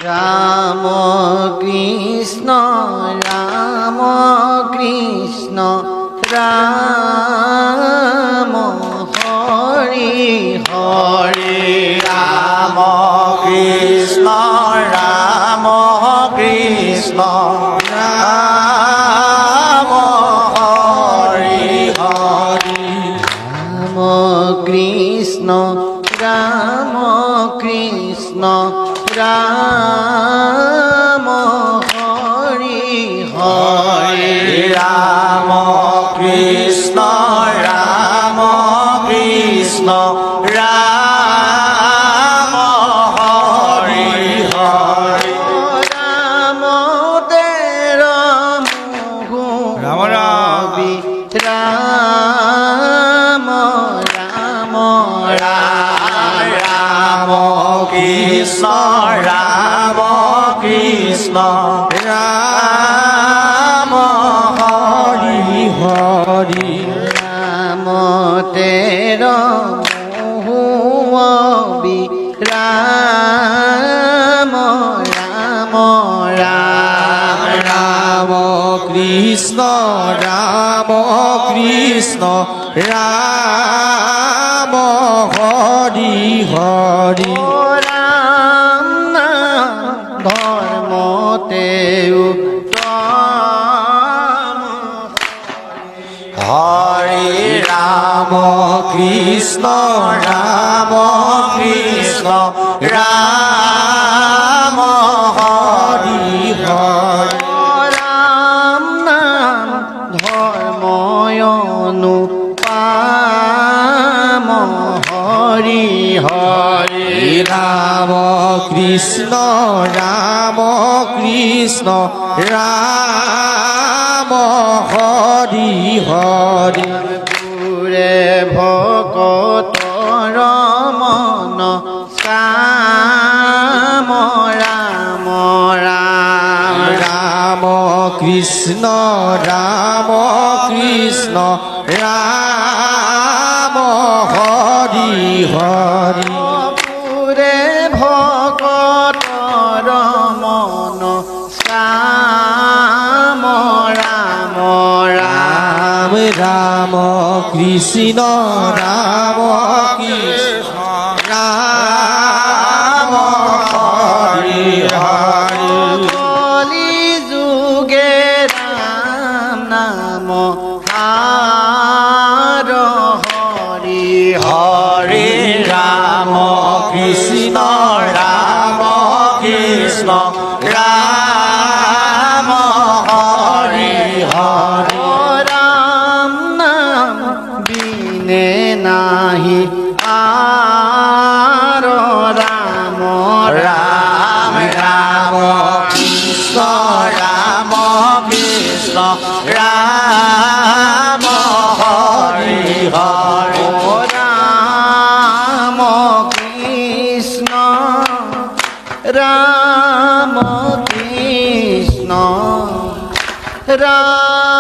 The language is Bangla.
রাম কৃষ্ণ রাম কৃষ্ণ রাম হরি হরি রাম কৃষ্ণ রাম কৃষ্ণ রাম হরি হরি রাম কৃষ্ণ রাম কৃষ্ণ রাম হরি হরি রাম কৃষ্ণ রাম কৃষ্ণ রাম হরি হরি রাম তের রাম রাম রাম রাম রাম কৃষ্ণ রাম কৃষ্ণ রাম হরি হরি রাম তের রাম রাম রাম রাম কৃষ্ণ রাম কৃষ্ণ রাম হরি হরি রাম ধর্ম তেউ হরে রাম কৃষ্ণ রাম কৃষ্ণ রাম হরি হরি রাম নাম ধর্ময়নু পাম হরি হরি রাম কৃষ্ণ রাম কৃষ্ণ রাম হরি হরি পুরে ভকত রমন কাম রাম রাম রাম কৃষ্ণ রাম কৃষ্ণ রাম হরি হরি পুরে ভকত রমন কাম রাম রাম রাম কৃষ্ণ রাম কৃষ্ণ রাম হরি হরি কলি যুগে রাম নাম আর হরি হরে রাম কৃষ্ণ রাম কৃষ্ণ রাম হরি হরি রাম নাম বিনে নাহি আর রাম রাম রাম কৃষ্ণ রাম কৃষ্ণ রাম হরি হরি রাম কৃষ্ণ রাম কৃষ্ণ রাম